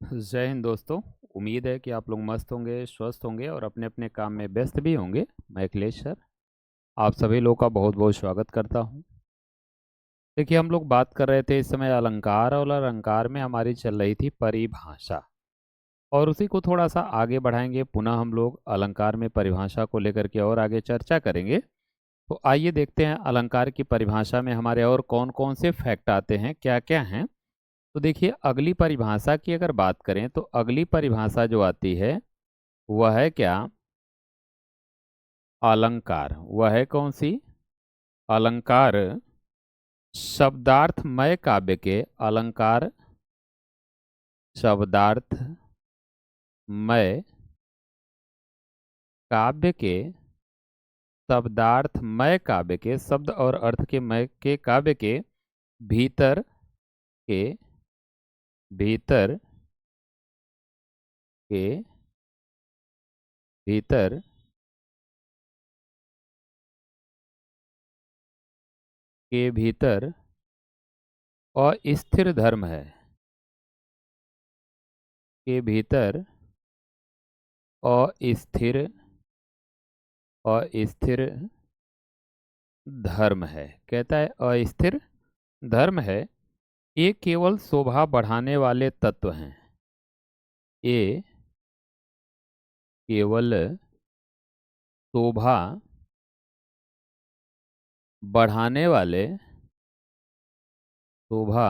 जय हिंद दोस्तों। उम्मीद है कि आप लोग मस्त होंगे, स्वस्थ होंगे और अपने अपने काम में व्यस्त भी होंगे। मैं अखिलेश सर आप सभी लोगों का बहुत बहुत स्वागत करता हूं। देखिए, हम लोग बात कर रहे थे इस समय अलंकार, और अलंकार में हमारी चल रही थी परिभाषा, और उसी को थोड़ा सा आगे बढ़ाएंगे। पुनः हम लोग अलंकार में परिभाषा को लेकर के और आगे चर्चा करेंगे। तो आइए देखते हैं अलंकार की परिभाषा में हमारे और कौन कौन से फैक्ट आते हैं, क्या क्या हैं। तो देखिए, अगली परिभाषा की अगर बात करें तो अगली परिभाषा जो आती है वह है क्या? अलंकार। वह है कौन सी? अलंकार शब्दार्थमय काव्य के, अलंकार शब्दार्थमय काव्य के, शब्दार्थमय काव्य के, शब्द और अर्थ के मय के काव्य के भीतर के, भीतर के, भीतर के भीतर अस्थिर धर्म है, के भीतर अस्थिर अस्थिर धर्म है। कहता है अस्थिर धर्म है। ये केवल शोभा बढ़ाने वाले तत्व हैं। ये केवल शोभा बढ़ाने वाले, शोभा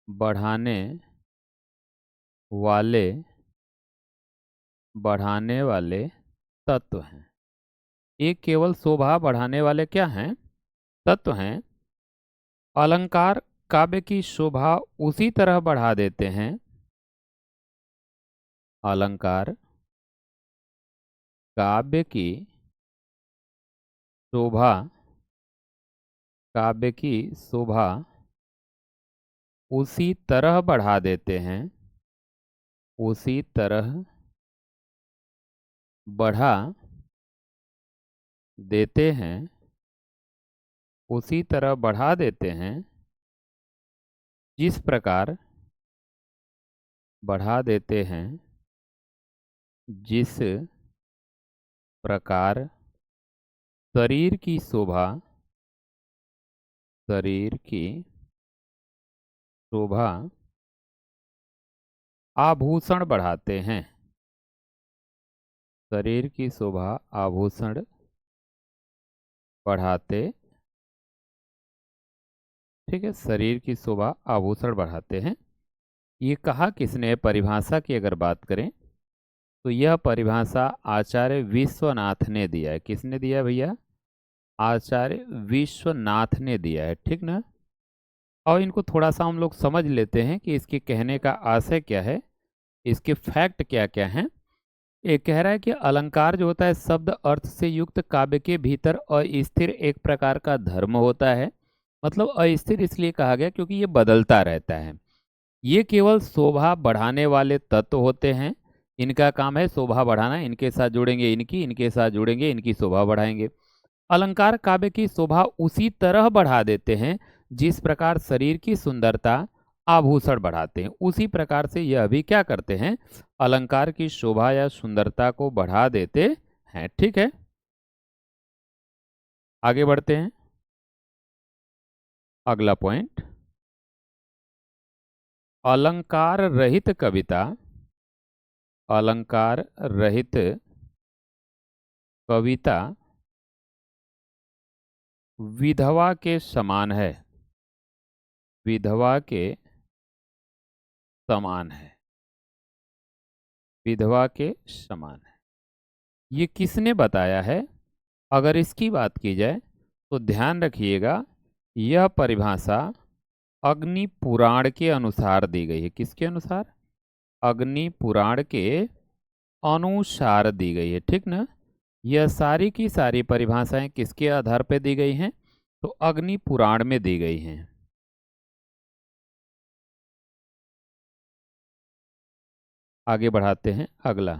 बढ़ाने वाले, बढ़ाने वाले तत्व हैं। ये केवल शोभा बढ़ाने वाले क्या हैं? तत्व हैं। अलंकार काव्य की शोभा उसी तरह बढ़ा देते हैं, अलंकार काव्य की शोभा, काव्य की शोभा उसी तरह बढ़ा देते हैं, उसी तरह बढ़ा देते हैं, उसी तरह बढ़ा देते हैं जिस प्रकार बढ़ा देते हैं, जिस प्रकार शरीर की शोभा, शरीर की शोभा आभूषण बढ़ाते हैं, शरीर की शोभा आभूषण बढ़ाते, ठीक है, शरीर की शोभा आभूषण बढ़ाते हैं। ये कहा किसने? परिभाषा की अगर बात करें तो यह परिभाषा आचार्य विश्वनाथ ने दिया है। किसने दिया है भैया? आचार्य विश्वनाथ ने दिया है, ठीक ना। और इनको थोड़ा सा हम लोग समझ लेते हैं कि इसके कहने का आशय क्या है, इसके फैक्ट क्या क्या हैं। ये कह रहा है कि अलंकार जो होता है शब्द अर्थ से युक्त काव्य के भीतर अस्थिर एक प्रकार का धर्म होता है। मतलब अस्थिर इसलिए कहा गया क्योंकि ये बदलता रहता है। ये केवल शोभा बढ़ाने वाले तत्व होते हैं। इनका काम है शोभा बढ़ाना, इनके साथ जुड़ेंगे इनकी, इनके साथ जुड़ेंगे इनकी शोभा बढ़ाएंगे। अलंकार काव्य की शोभा उसी तरह बढ़ा देते हैं जिस प्रकार शरीर की सुंदरता आभूषण बढ़ाते हैं, उसी प्रकार से यह भी क्या करते हैं? अलंकार की शोभा या सुंदरता को बढ़ा देते हैं, ठीक है। आगे बढ़ते हैं। अगला पॉइंट, अलंकार रहित कविता, अलंकार रहित कविता विधवा के समान है, विधवा के समान है, विधवा के समान है। ये किसने बताया है? अगर इसकी बात की जाए तो ध्यान रखिएगा, यह परिभाषा अग्नि पुराण के अनुसार दी गई है। किसके अनुसार? अग्नि पुराण के अनुसार दी गई है, ठीक ना। यह सारी की सारी परिभाषाएं किसके आधार पर दी गई हैं? तो अग्नि पुराण में दी गई हैं। आगे बढ़ाते हैं। अगला,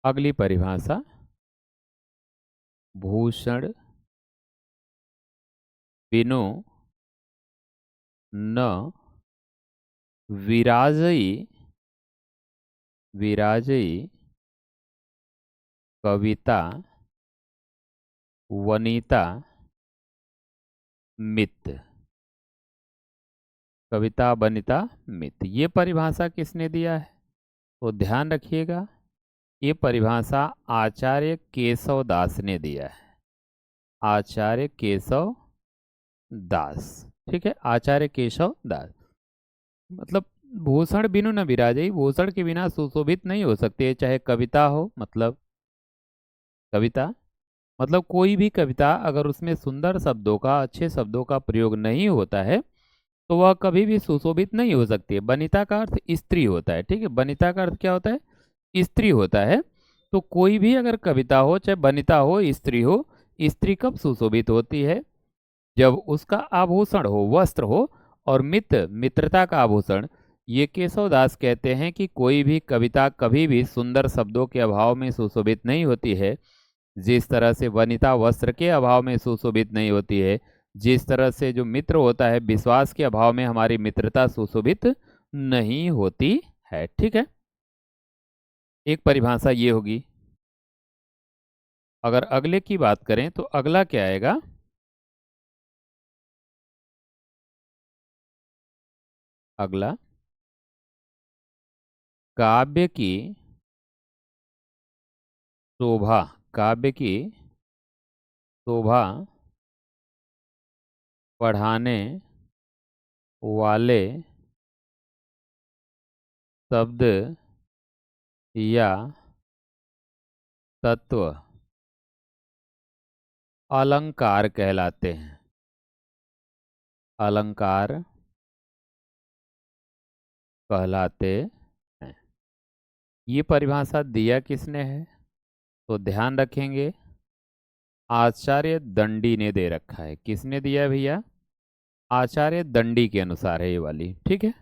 अगली परिभाषा, भूषण बिनु न विराजई विराजई कविता वनिता मित। कविता वनिता मित, ये परिभाषा किसने दिया है? तो ध्यान रखिएगा, ये परिभाषा आचार्य केशव दास ने दिया है। आचार्य केशव दास, ठीक है, आचार्य केशव दास। मतलब भूषण बिनु न विराजई, भूषण के बिना सुशोभित नहीं हो सकते, चाहे कविता हो, मतलब कविता मतलब कोई भी कविता अगर उसमें सुंदर शब्दों का, अच्छे शब्दों का प्रयोग नहीं होता है तो वह कभी भी सुशोभित नहीं हो सकती है। वनिता का अर्थ स्त्री होता है, ठीक है, वनिता का अर्थ क्या होता है? स्त्री होता है। तो कोई भी अगर कविता हो, चाहे वनिता हो, स्त्री हो, स्त्री कब सुशोभित होती है? जब उसका आभूषण हो, वस्त्र हो। और मित्रता का आभूषण, ये केशव दास कहते हैं कि कोई भी कविता कभी भी सुंदर शब्दों के अभाव में सुशोभित नहीं होती है। जिस तरह से वनिता वस्त्र के अभाव में सुशोभित नहीं होती है, जिस तरह से जो मित्र होता है विश्वास के अभाव में हमारी मित्रता सुशोभित नहीं होती है, ठीक है। एक परिभाषा ये होगी। अगर अगले की बात करें तो अगला क्या आएगा? अगला काव्य की शोभा, काव्य की शोभा बढ़ाने वाले शब्द या तत्व अलंकार कहलाते हैं। अलंकार कहलाते हैं। ये परिभाषा दिया किसने है? तो ध्यान रखेंगे, आचार्य दंडी ने दे रखा है। किसने दिया है भैया? आचार्य दंडी के अनुसार है ये वाली, ठीक है।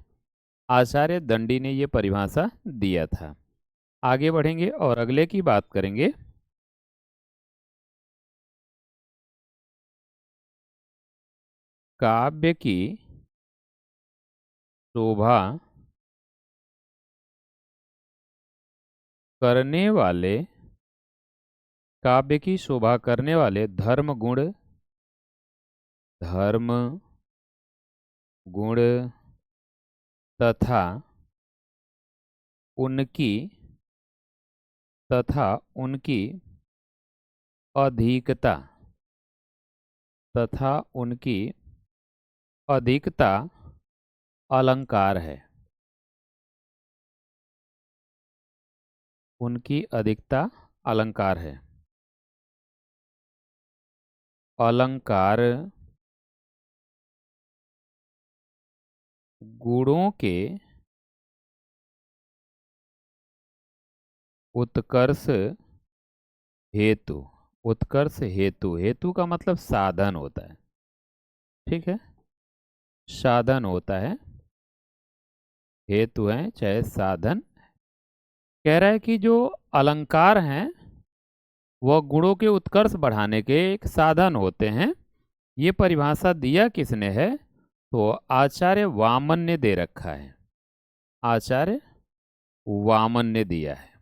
आचार्य दंडी ने ये परिभाषा दिया था। आगे बढ़ेंगे और अगले की बात करेंगे। काव्य की शोभा करने वाले, काव्य की शोभा करने वाले धर्म गुण तथा उनकी तथा उनकी अधिकता तथा उनकी अधिकता अलंकार है। उनकी अधिकता अलंकार है। अलंकार गुणों के उत्कर्ष हेतु, उत्कर्ष हेतु, हेतु का मतलब साधन होता है, ठीक है, साधन होता है। हेतु है चाहे साधन। कह रहा है कि जो अलंकार हैं वह गुणों के उत्कर्ष बढ़ाने के एक साधन होते हैं। ये परिभाषा दिया किसने है? तो आचार्य वामन ने दे रखा है। आचार्य वामन ने दिया है।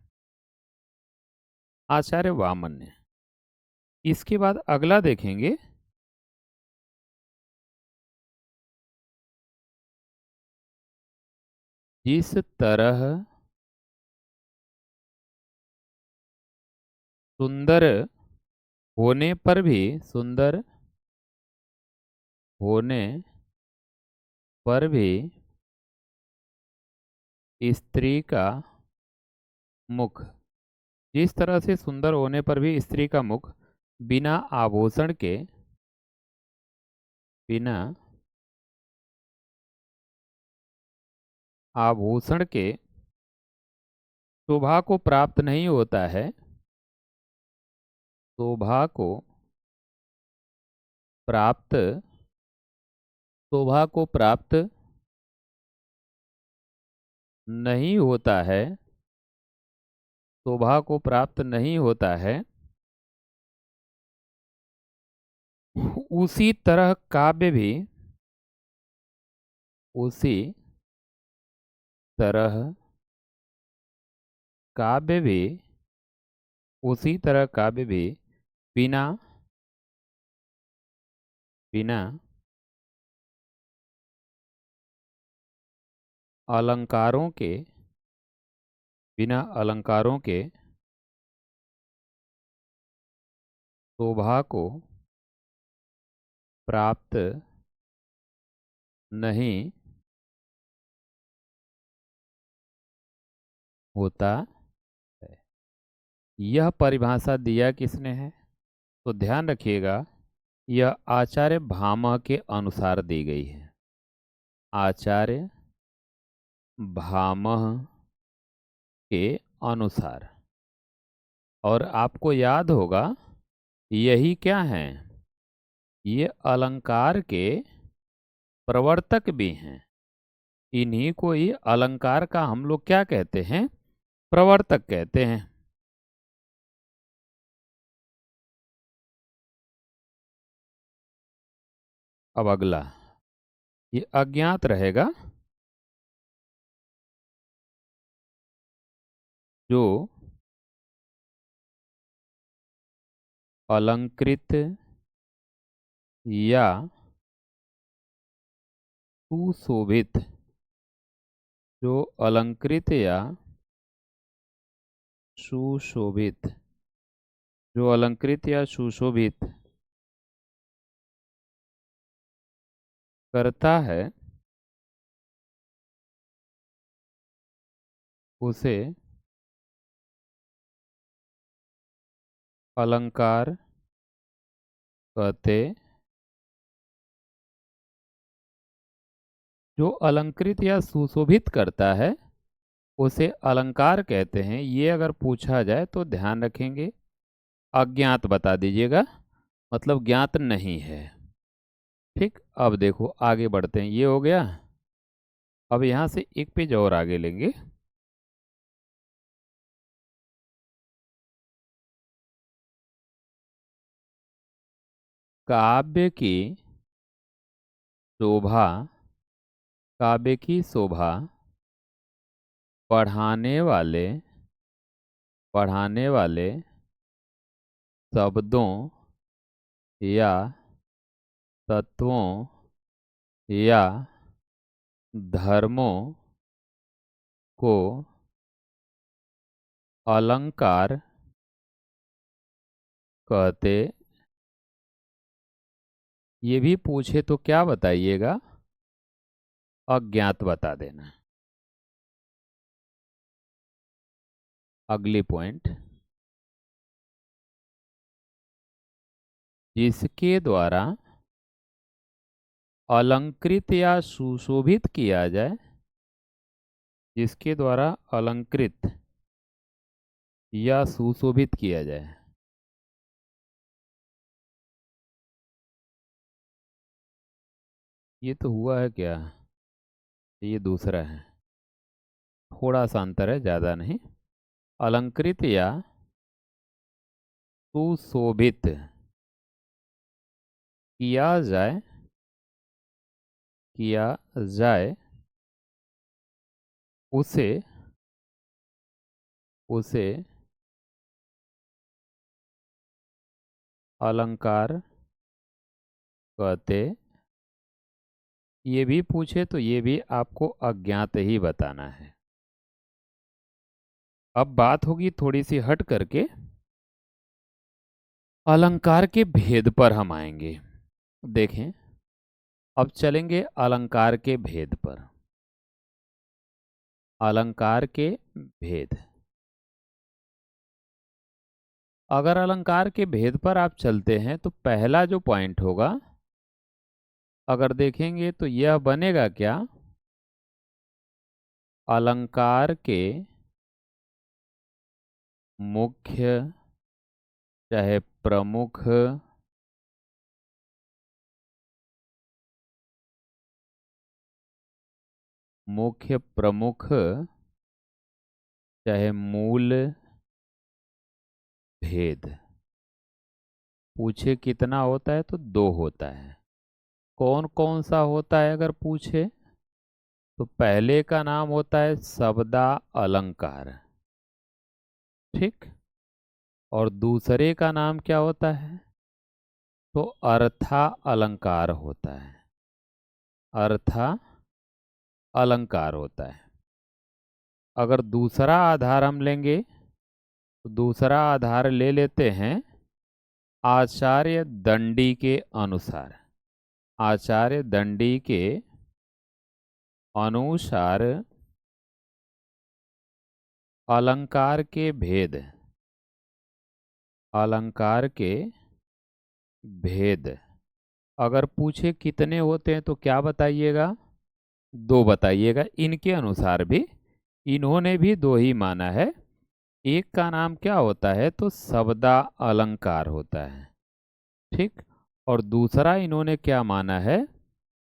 आचार्य वामन ने। इसके बाद अगला देखेंगे। जिस तरह सुंदर होने पर भी, सुंदर होने पर भी स्त्री का मुख, जिस तरह से सुंदर होने पर भी स्त्री का मुख बिना आभूषण के, बिना आभूषण के शोभा को प्राप्त नहीं होता है, शोभा को प्राप्त, शोभा को प्राप्त नहीं होता है, शोभा को प्राप्त नहीं होता है, उसी तरह काव्य भी, उसी तरह काव्य भी उसी तरह काव्य भी बिना बिना अलंकारों के बिना अलंकारों के शोभा को प्राप्त नहीं होता है। यह परिभाषा दिया किसने है? तो ध्यान रखिएगा, यह आचार्य भामह के अनुसार दी गई है। आचार्य भामह के अनुसार। और आपको याद होगा, यही क्या है, ये अलंकार के प्रवर्तक भी हैं। इन्हीं को ही अलंकार का हम लोग क्या कहते हैं? प्रवर्तक कहते हैं। अब अगला, ये अज्ञात रहेगा। जो अलंकृत या सुशोभित, जो अलंकृत या सुशोभित, जो अलंकृत या सुशोभित करता है, उसे अलंकार कहते। जो अलंकृत या सुशोभित करता है उसे अलंकार कहते हैं। ये अगर पूछा जाए तो ध्यान रखेंगे, अज्ञात बता दीजिएगा, मतलब ज्ञात नहीं है। ठीक, अब देखो आगे बढ़ते हैं। ये हो गया। अब यहाँ से एक पेज और आगे लेंगे। काव्य की शोभा, काव्य की शोभा पढ़ाने वाले शब्दों या तत्वों या धर्मों को अलंकार कहते। ये भी पूछे तो क्या बताइएगा? अज्ञात बता देना। अगली पॉइंट, जिसके द्वारा अलंकृत या सुशोभित किया जाए, जिसके द्वारा अलंकृत या सुशोभित किया जाए। ये तो हुआ है क्या? ये दूसरा है, थोड़ा सा अंतर है, ज़्यादा नहीं। अलंकृत या सुशोभित किया जाए उसे अलंकार कहते। ये भी पूछे तो ये भी आपको अज्ञात ही बताना है। अब बात होगी थोड़ी सी हट करके, अलंकार के भेद पर हम आएंगे। देखें, अब चलेंगे अलंकार के भेद पर। अलंकार के भेद, अगर अलंकार के भेद पर आप चलते हैं तो पहला जो पॉइंट होगा, अगर देखेंगे तो यह बनेगा क्या? अलंकार के मुख्य चाहे प्रमुख प्रमुख चाहे मूल भेद। पूछे कितना होता है तो 2 होता है। कौन कौन सा होता है अगर पूछे? तो पहले का नाम होता है शब्दा अलंकार, ठीक। और दूसरे का नाम क्या होता है? तो अर्था अलंकार होता है, अर्था अलंकार होता है। अगर दूसरा आधार हम लेंगे तो दूसरा आधार ले लेते हैं आचार्य दंडी के अनुसार। आचार्य दंडी के अनुसार अलंकार के भेद, अलंकार के भेद अगर पूछे कितने होते हैं तो क्या बताइएगा? दो बताइएगा। इनके अनुसार भी, इन्होंने भी दो ही माना है। एक का नाम क्या होता है? तो शब्दा अलंकार होता है, ठीक। और दूसरा इन्होंने क्या माना है?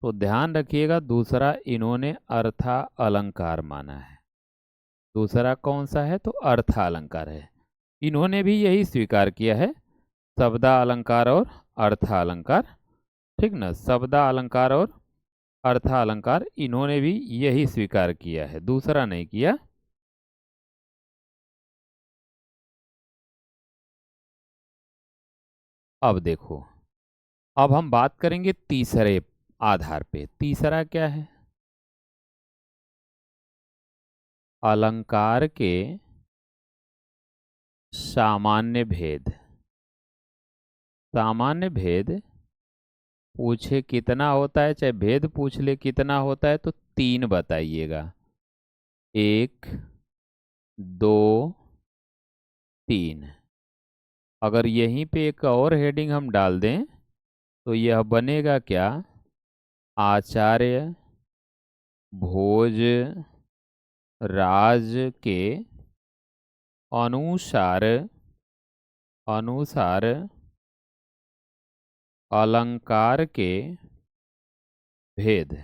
तो ध्यान रखिएगा, दूसरा इन्होंने अर्था अलंकार माना है। दूसरा कौन सा है? तो अर्था अलंकार है। इन्होंने भी यही स्वीकार किया है, शब्दा अलंकार और अर्था अलंकार, ठीक ना। शब्दा अलंकार और अर्था अलंकार इन्होंने भी यही स्वीकार किया है, दूसरा नहीं किया। अब देखो, अब हम बात करेंगे तीसरे आधार पे। तीसरा क्या है? अलंकार के सामान्य भेद। सामान्य भेद पूछे कितना होता है, चाहे भेद पूछ ले कितना होता है, तो तीन बताइएगा। एक, दो, तीन। अगर यहीं पे एक और हेडिंग हम डाल दें तो यह बनेगा क्या? आचार्य भोज राज के अनुसार, अनुसार अलंकार के भेद।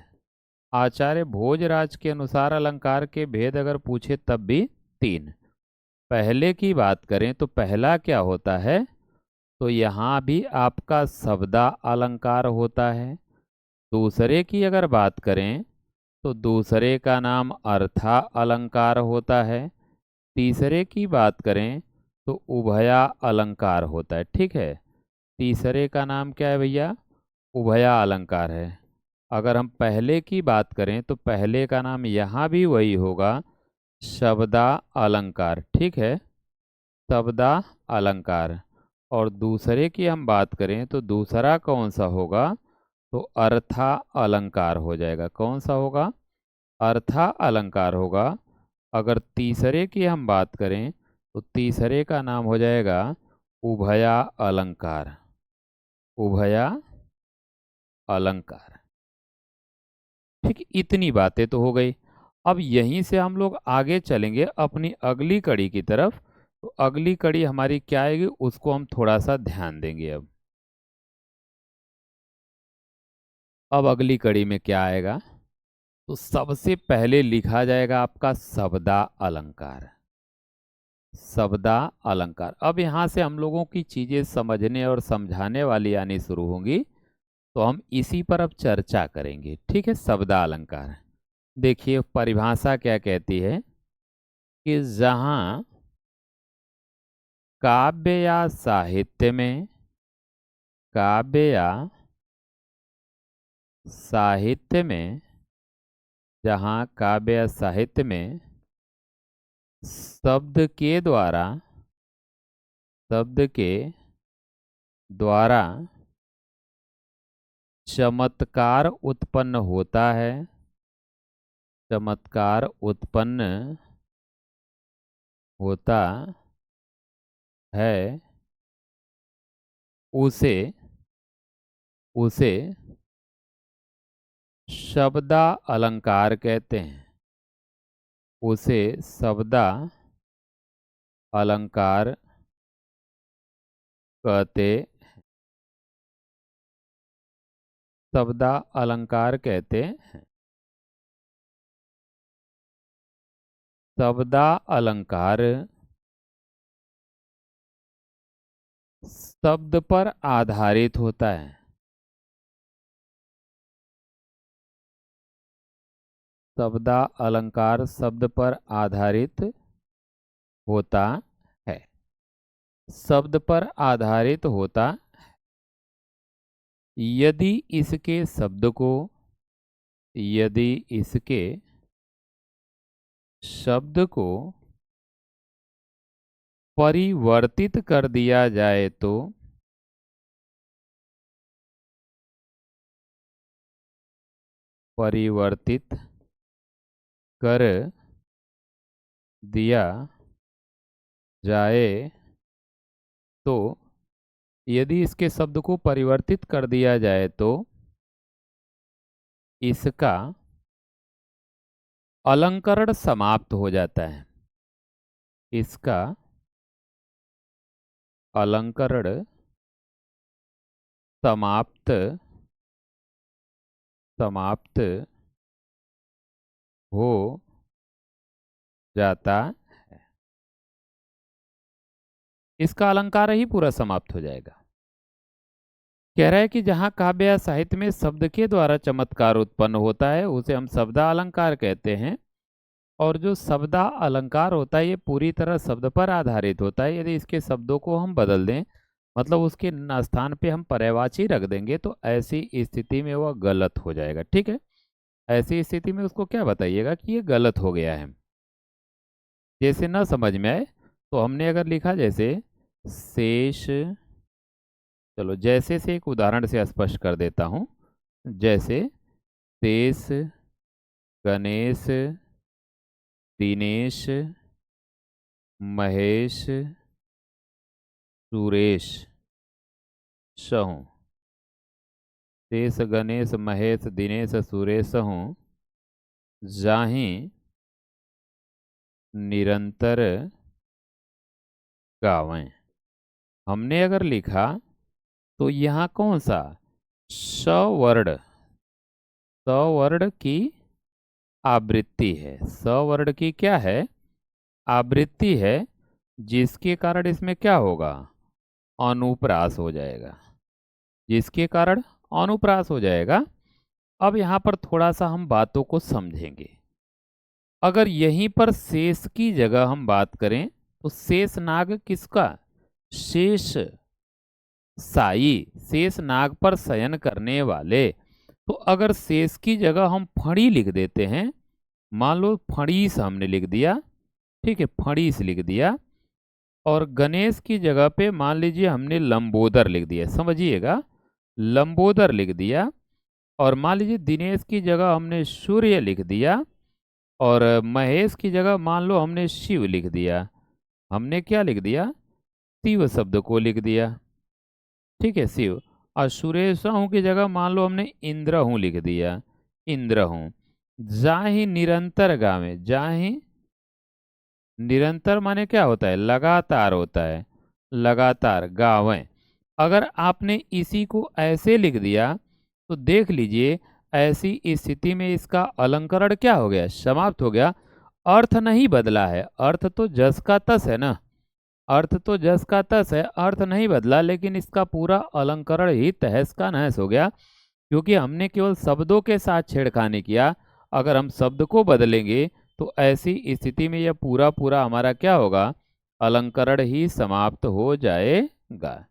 आचार्य भोजराज के अनुसार अलंकार के भेद अगर पूछे तब भी तीन। पहले की बात करें तो पहला क्या होता है? तो यहाँ भी आपका शब्दा अलंकार होता है। दूसरे की अगर बात करें तो दूसरे का नाम अर्था अलंकार होता है। तीसरे की बात करें तो उभया अलंकार होता है, ठीक है। तीसरे का नाम क्या है भैया? उभया अलंकार है। अगर हम पहले की बात करें तो पहले का नाम यहाँ भी वही होगा, शब्दा अलंकार, ठीक है, शब्दा अलंकार। और दूसरे की हम बात करें तो दूसरा कौन सा होगा? तो अर्था अलंकार हो जाएगा। कौन सा होगा? अर्था अलंकार होगा। अगर तीसरे की हम बात करें तो तीसरे का नाम हो जाएगा उभया अलंकार, उभया अलंकार, ठीक। इतनी बातें तो हो गई। अब यहीं से हम लोग आगे चलेंगे अपनी अगली कड़ी की तरफ। तो अगली कड़ी हमारी क्या आएगी उसको हम थोड़ा सा ध्यान देंगे। अब अगली कड़ी में क्या आएगा? तो सबसे पहले लिखा जाएगा आपका शब्दा अलंकार, शब्दा अलंकार। अब यहाँ से हम लोगों की चीजें समझने और समझाने वाली आनी शुरू होंगी, तो हम इसी पर अब चर्चा करेंगे, ठीक है। शब्दा अलंकार, देखिए परिभाषा क्या कहती है कि जहाँ काव्य या साहित्य में, काव्य या साहित्य में, जहाँ काव्य या साहित्य में शब्द के द्वारा, शब्द के द्वारा चमत्कार उत्पन्न होता है, चमत्कार उत्पन्न होता है, उसे, उसे शब्दा अलंकार कहते हैं, उसे शब्दा अलंकार कहते, शब्दा अलंकार कहते हैं। शब्दा अलंकार शब्द पर आधारित होता है, शब्दा अलंकार शब्द पर आधारित होता है। शब्द पर आधारित होता यदि इसके शब्द को परिवर्तित कर दिया जाए तो परिवर्तित कर दिया जाए तो यदि इसके शब्द को परिवर्तित कर दिया जाए तो इसका अलंकरण समाप्त हो जाता है। इसका अलंकरण समाप्त हो जाता है। इसका अलंकार ही पूरा समाप्त हो जाएगा। कह रहा है कि जहां काव्य या साहित्य में शब्द के द्वारा चमत्कार उत्पन्न होता है उसे हम शब्दा अलंकार कहते हैं। और जो शब्दा अलंकार होता है ये पूरी तरह शब्द पर आधारित होता है। यदि इसके शब्दों को हम बदल दें, मतलब उसके स्थान पे हम पर्यायवाची रख देंगे, तो ऐसी स्थिति में वह गलत हो जाएगा। ठीक है, ऐसी स्थिति में उसको क्या बताइएगा कि ये गलत हो गया है। जैसे न समझ में आए तो हमने अगर लिखा जैसे शेष, चलो जैसे से एक उदाहरण से स्पष्ट कर देता हूं। जैसे शेष, गणेश, दिनेश, महेश, सुरेश, सहू। शेष, गणेश, महेश, दिनेश, सुरेश, सहू जाहि निरंतर गावें। हमने अगर लिखा तो यहाँ कौन सा सवर्ण की आवृत्ति है। सवर्ण की क्या है? आवृत्ति है, जिसके कारण इसमें क्या होगा? अनुप्रास हो जाएगा। जिसके कारण अनुप्रास हो जाएगा। अब यहाँ पर थोड़ा सा हम बातों को समझेंगे। अगर यहीं पर शेष की जगह हम बात करें तो शेष नाग किसका? शेष साई, शेष नाग पर शयन करने वाले। तो अगर शेष की जगह हम फणी लिख देते हैं, मान लो फणीस हमने लिख दिया, ठीक है, फणीस लिख दिया, और गणेश की जगह पे मान लीजिए हमने लंबोदर लिख दिया, समझिएगा, लंबोदर लिख दिया। और मान लीजिए दिनेश की जगह हमने सूर्य लिख दिया, और महेश की जगह मान लो हमने शिव लिख दिया। हमने क्या लिख दिया? शिव शब्द को लिख दिया, ठीक है, शिव। और सुरेशहूँ की जगह मान लो हमने इंद्रहूँ लिख दिया, इंद्रहूँ। जाहि निरंतर गावे, जाहि निरंतर माने क्या होता है? लगातार होता है, लगातार गावें। अगर आपने इसी को ऐसे लिख दिया तो देख लीजिए ऐसी स्थिति में इसका अलंकरण क्या हो गया? समाप्त हो गया। अर्थ नहीं बदला है, अर्थ तो जस का तस है ना, अर्थ तो जस का तस है, अर्थ नहीं बदला, लेकिन इसका पूरा अलंकरण ही तहस का नहस हो गया, क्योंकि हमने केवल शब्दों के साथ छेड़खानी किया। अगर हम शब्द को बदलेंगे तो ऐसी स्थिति में यह पूरा पूरा हमारा क्या होगा? अलंकरण ही समाप्त हो जाएगा।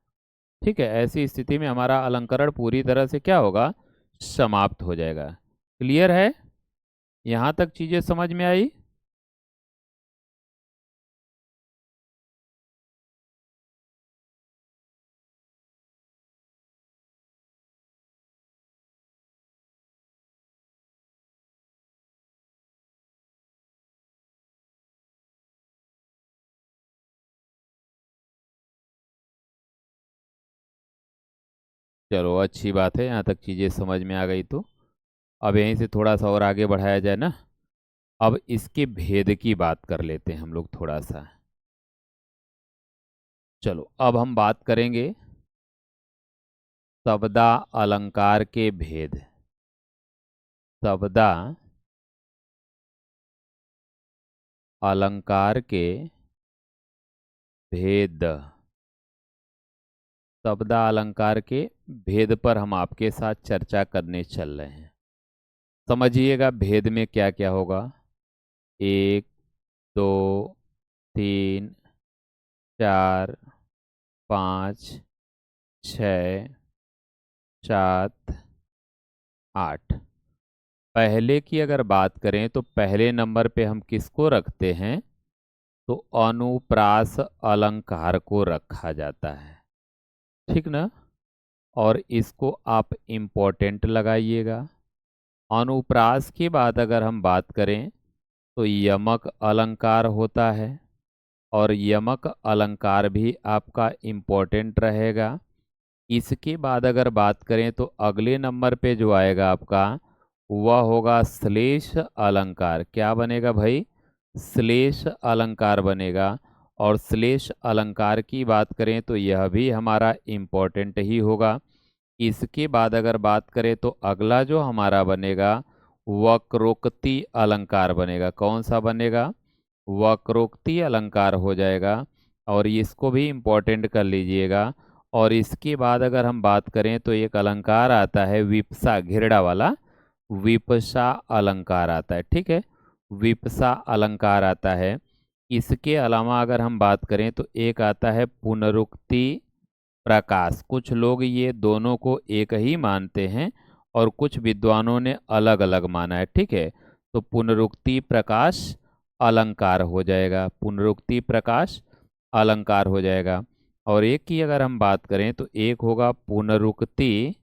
ठीक है, ऐसी स्थिति में हमारा अलंकरण पूरी तरह से क्या होगा? समाप्त हो जाएगा। क्लियर है? यहाँ तक चीजें समझ में आई? चलो अच्छी बात है, यहाँ तक चीजें समझ में आ गई। तो अब यहीं से थोड़ा सा और आगे बढ़ाया जाए ना। अब इसके भेद की बात कर लेते हैं हम लोग थोड़ा सा। चलो अब हम बात करेंगे शब्दा अलंकार के भेद। शब्दा अलंकार के भेद, शब्दा अलंकार के भेद पर हम आपके साथ चर्चा करने चल रहे हैं। समझिएगा भेद में क्या क्या होगा। 1 2 3 4 5 6 7 8। पहले की अगर बात करें तो पहले नंबर पे हम किसको रखते हैं? तो अनुप्रास अलंकार को रखा जाता है, ठीक ना। और इसको आप इम्पोर्टेंट लगाइएगा। अनुप्रास के बाद अगर हम बात करें तो यमक अलंकार होता है, और यमक अलंकार भी आपका इम्पोर्टेंट रहेगा। इसके बाद अगर बात करें तो अगले नंबर पे जो आएगा आपका वह होगा श्लेष अलंकार। क्या बनेगा भाई? श्लेष अलंकार बनेगा। और श्लेष अलंकार की बात करें तो यह भी हमारा इम्पोर्टेंट ही होगा। इसके बाद अगर बात करें तो अगला जो हमारा बनेगा वक्रोक्ति अलंकार बनेगा। कौन सा बनेगा? वक्रोक्ति अलंकार हो जाएगा, और इसको भी इम्पोर्टेंट कर लीजिएगा। और इसके बाद अगर हम बात करें तो एक अलंकार आता है विपसा, घेरड़ा वाला विपसा अलंकार आता है, ठीक है। विपसा अलंकार आता है। इसके अलावा अगर हम बात करें तो एक आता है पुनरुक्ति प्रकाश। कुछ लोग ये दोनों को एक ही मानते हैं और कुछ विद्वानों ने अलग अलग माना है, ठीक है। तो पुनरुक्ति प्रकाश अलंकार हो जाएगा, पुनरुक्ति प्रकाश अलंकार हो जाएगा। और एक की अगर हम बात करें तो एक होगा पुनरुक्ति,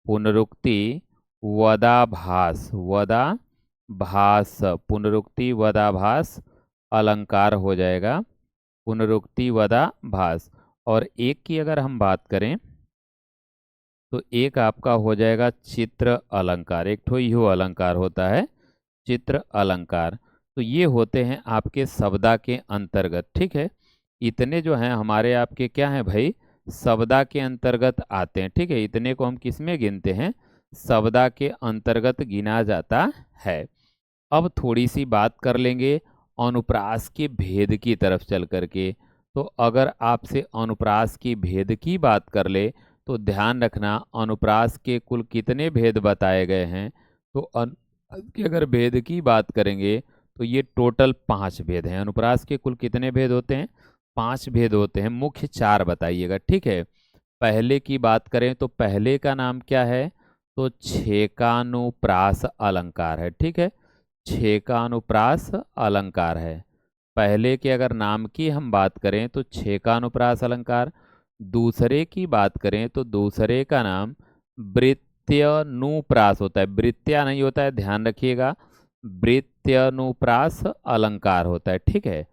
पुनरुक्ति वदाभास, वदाभास, पुनरुक्ति वदाभास अलंकार हो जाएगा, पुनरुक्ति वदाभास। और एक की अगर हम बात करें तो एक आपका हो जाएगा चित्र अलंकार। एक ठो यो अलंकार होता है चित्र अलंकार। तो ये होते हैं आपके शब्दा के अंतर्गत, ठीक है। इतने जो हैं हमारे आपके क्या हैं भाई? शब्दा के अंतर्गत आते हैं, ठीक है। इतने को हम किस में गिनते हैं? शब्दा के अंतर्गत गिना जाता है। अब थोड़ी सी बात कर लेंगे अनुप्रास के भेद की तरफ चल करके। तो अगर आपसे अनुप्रास की भेद की बात कर ले तो ध्यान रखना अनुप्रास के कुल कितने भेद बताए गए हैं। तो के अगर भेद की बात करेंगे तो ये टोटल 5 भेद हैं। अनुप्रास के कुल कितने भेद होते हैं? 5 भेद होते हैं। मुख्य 4 बताइएगा, ठीक है। पहले की बात करें तो पहले का नाम क्या है? तो छेकानुप्रास अलंकार है, ठीक है। छेकानुप्रास अलंकार है। पहले के अगर नाम की हम बात करें तो छेकानुप्रास अलंकार। दूसरे की बात करें तो दूसरे का नाम वृत्यनुप्रास होता है, वृत्या नहीं होता है, ध्यान रखिएगा। वृत्यनुप्रास अलंकार होता है, ठीक है।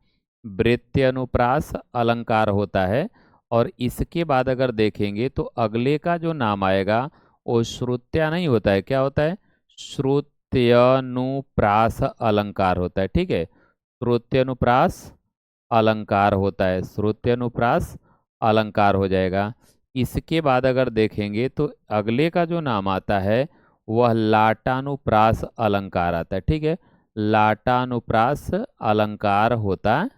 वृत्यनुप्रास अलंकार होता है। और इसके बाद अगर देखेंगे तो अगले का जो नाम आएगा वो श्रुत्या नहीं होता है, क्या होता है? श्रुत्यनुप्रास अलंकार होता है, ठीक है। श्रुत्यनुप्रास अलंकार होता है, श्रुत्यनुप्रास अलंकार हो जाएगा। इसके बाद अगर देखेंगे तो अगले का जो नाम आता है वह लाटानुप्रास अलंकार आता है, ठीक है। लाटानुप्रास अलंकार होता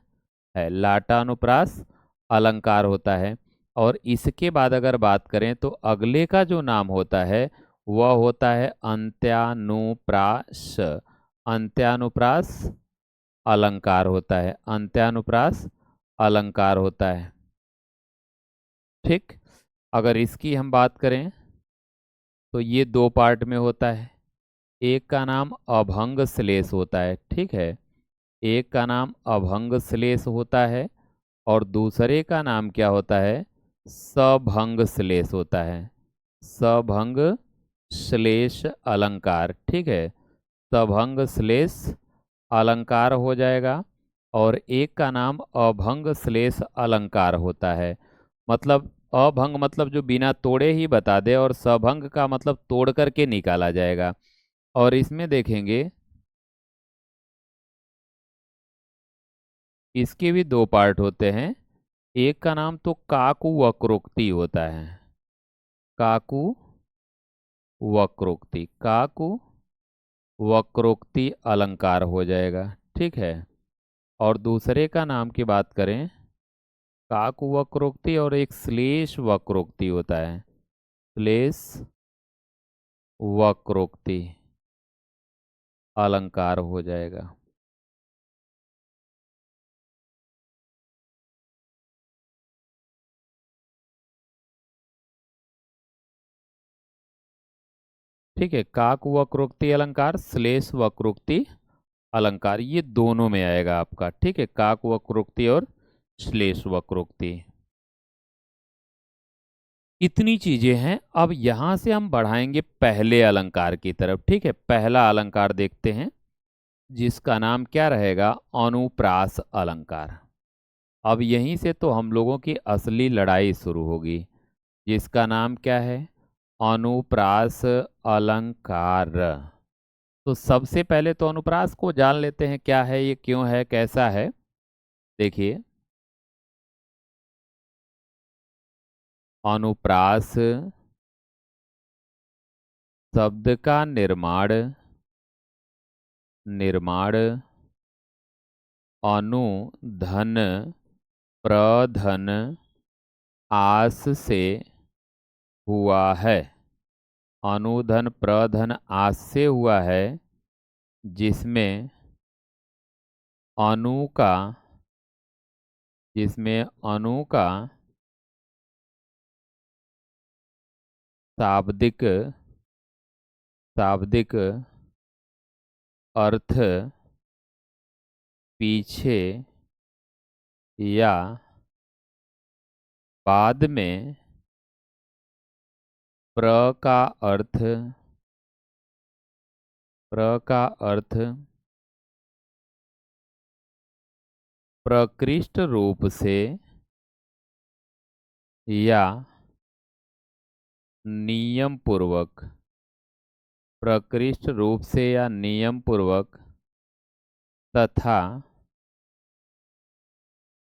है, लाटानुप्रास अलंकार होता है। और इसके बाद अगर बात करें तो अगले का जो नाम होता है वह होता है अंत्यानुप्रास, अंत्यानुप्रास अलंकार होता है, अंत्यानुप्रास अलंकार होता है, ठीक। अगर इसकी हम बात करें तो ये 2 पार्ट में होता है। एक का नाम अभंग श्लेष होता है, ठीक है। एक का नाम अभंग श्लेष होता है और दूसरे का नाम क्या होता है? सभंग श्लेष होता है, सभंग श्लेष अलंकार, ठीक है। सभंग श्लेष अलंकार हो जाएगा। और एक का नाम अभंग श्लेष अलंकार होता है। मतलब अभंग मतलब जो बिना तोड़े ही बता दे, और सभंग का मतलब तोड़ करके निकाला जाएगा। और इसमें देखेंगे इसके भी 2 पार्ट होते हैं। एक का नाम तो काकु वक्रोक्ति होता है, काकु वक्रोक्ति, काकु वक्रोक्ति अलंकार हो जाएगा, ठीक है। और दूसरे का नाम की बात करें काकु वक्रोक्ति, और एक श्लेष वक्रोक्ति होता है, श्लेष वक्रोक्ति, अलंकार हो जाएगा। ठीक है, काक वक्रोक्ति अलंकार, श्लेष वक्रोक्ति अलंकार, ये दोनों में आएगा आपका। ठीक है, काक वक्रोक्ति और श्लेष वक्रोक्ति, इतनी चीजें हैं। अब यहां से हम बढ़ाएंगे पहले अलंकार की तरफ। ठीक है, पहला अलंकार देखते हैं, जिसका नाम क्या रहेगा? अनुप्रास अलंकार। अब यहीं से तो हम लोगों की असली लड़ाई शुरू होगी, जिसका नाम क्या है? अनुप्रास अलंकार। तो सबसे पहले तो अनुप्रास को जान लेते हैं, क्या है ये, क्यों है, कैसा है। देखिए, अनुप्रास शब्द का निर्माण अनु, धन, प्रधन, आस से हुआ है। अनुधन प्रधन आस से हुआ है, जिसमें अनु का शाब्दिक अर्थ पीछे या बाद में प्र का अर्थ प्रकृष्ट रूप से या नियम पूर्वक, प्रकृष्ट रूप से या नियम पूर्वक, तथा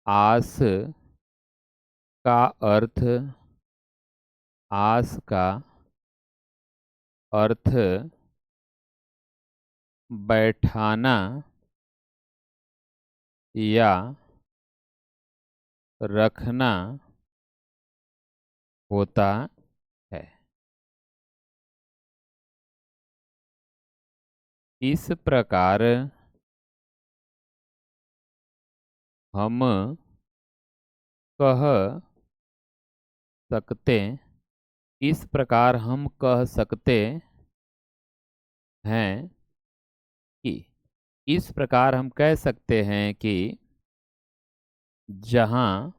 आस का अर्थ बैठाना या रखना होता है। इस प्रकार हम कह सकते हैं कि इस प्रकार हम कह सकते हैं कि जहाँ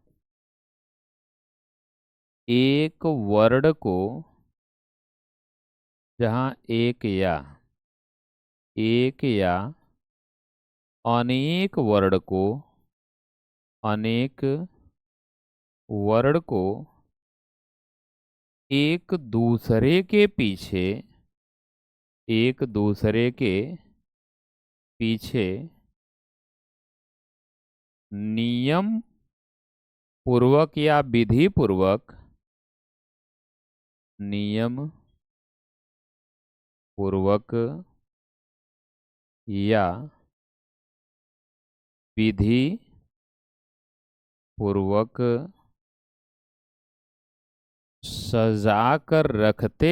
एक वर्ण को, जहाँ एक या अनेक वर्ण को एक दूसरे के पीछे नियम पूर्वक या विधि पूर्वक या विधि पूर्वक सजा कर रखते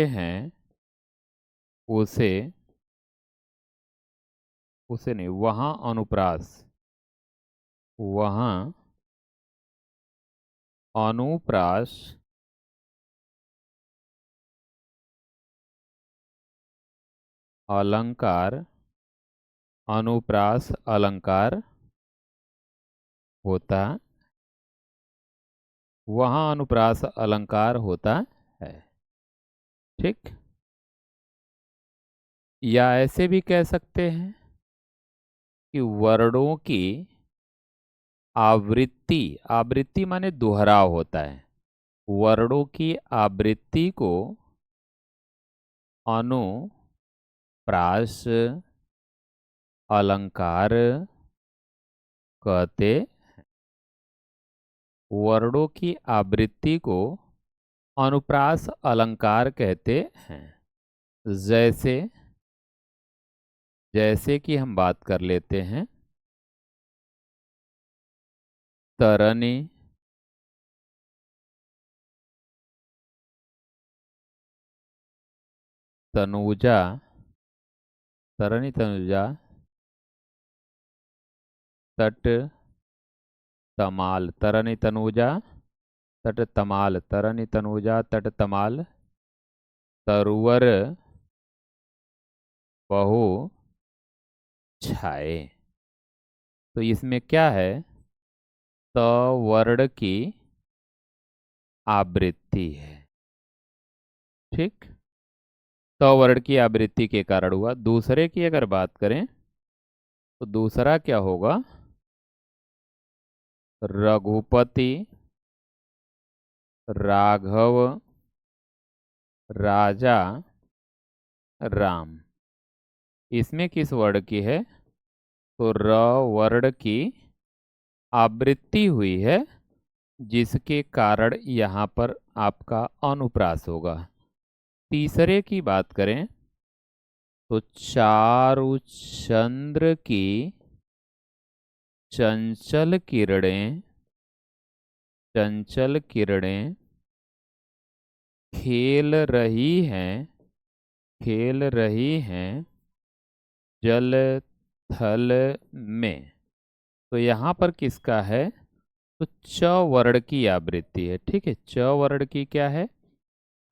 हैं, उसे नहीं, वहाँ अनुप्रास अलंकार होता, वहाँ अनुप्रास अलंकार होता है। ठीक, या ऐसे भी कह सकते हैं कि वर्णों की आवृत्ति माने दोहराव होता है। वर्णों की आवृत्ति को अनुप्रास अलंकार कहते। वर्णों की आवृत्ति को अनुप्रास अलंकार कहते हैं। जैसे कि हम बात कर लेते हैं, तरनी, तनुजा, तरनी तनुजा, तट तमाल, तरनी तनुजा, तट तमाल, तरनी तनुजा, तट तमाल, तरुवर बहु छाए। तो इसमें क्या है, त वर्ण की आवृत्ति है। ठीक, त वर्ण की आवृत्ति के कारण हुआ। दूसरे की अगर बात करें तो दूसरा क्या होगा, रघुपति, राघव, राजा, राम। इसमें किस वर्ण की है, तो र वर्ण की आवृत्ति हुई है, जिसके कारण यहाँ पर आपका अनुप्रास होगा। तीसरे की बात करें तो चारुचंद्र की चंचल किरणें, चंचल किरणें खेल रही हैं, खेल रही हैं जल थल में। तो यहाँ पर किसका है, तो च वर्ण की आवृत्ति है। ठीक है, च वर्ण की क्या है,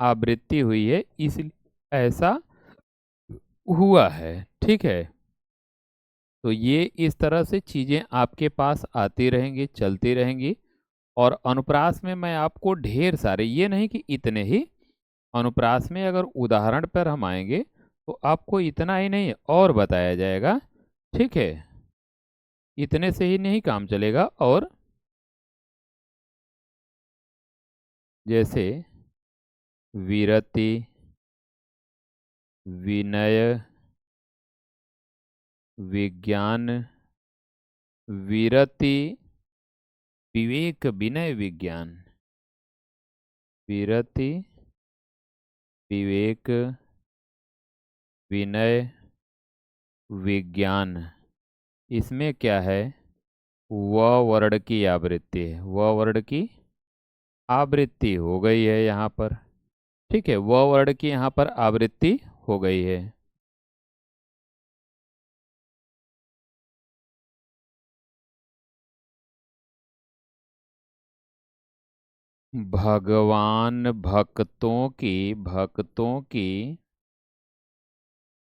आवृत्ति हुई है, इसलिए ऐसा हुआ है। ठीक है, तो ये इस तरह से चीज़ें आपके पास आती रहेंगी, चलती रहेंगी। और अनुप्रास में मैं आपको ढेर सारे, ये नहीं कि इतने ही, अनुप्रास में अगर उदाहरण पर हम आएंगे तो आपको इतना ही नहीं और बताया जाएगा। ठीक है, इतने से ही नहीं काम चलेगा। और जैसे विरति, विनय, विज्ञान, विरति, विवेक, विनय, विज्ञान, विरति, विवेक, विनय, विज्ञान। इसमें क्या है, व वर्ण की आवृत्ति है, व वर्ण की आवृत्ति हो गई है यहाँ पर। ठीक है, व वर्ण की यहाँ पर आवृत्ति हो गई है। भगवान भक्तों की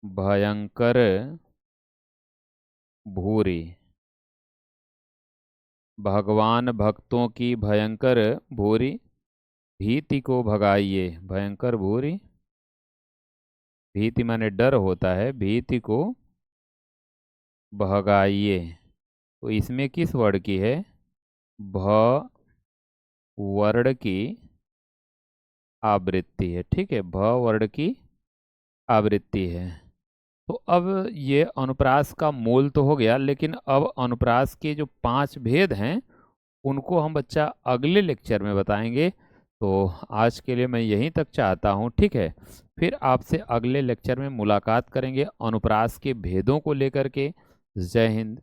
भयंकर भूरी, भगवान भक्तों की भयंकर भूरी भीति को भगाइए। भयंकर भूरी, भीति माने डर होता है, भीति को भगाइए। तो इसमें किस वर्ण की है, भ वर्ण की आवृत्ति है। ठीक है, भ वर्ण की आवृत्ति है। तो अब ये अनुप्रास का मूल तो हो गया, लेकिन अब अनुप्रास के जो 5 भेद हैं उनको हम बच्चा अगले लेक्चर में बताएंगे। तो आज के लिए मैं यहीं तक चाहता हूँ। ठीक है, फिर आपसे अगले लेक्चर में मुलाकात करेंगे अनुप्रास के भेदों को लेकर के। जय हिंद।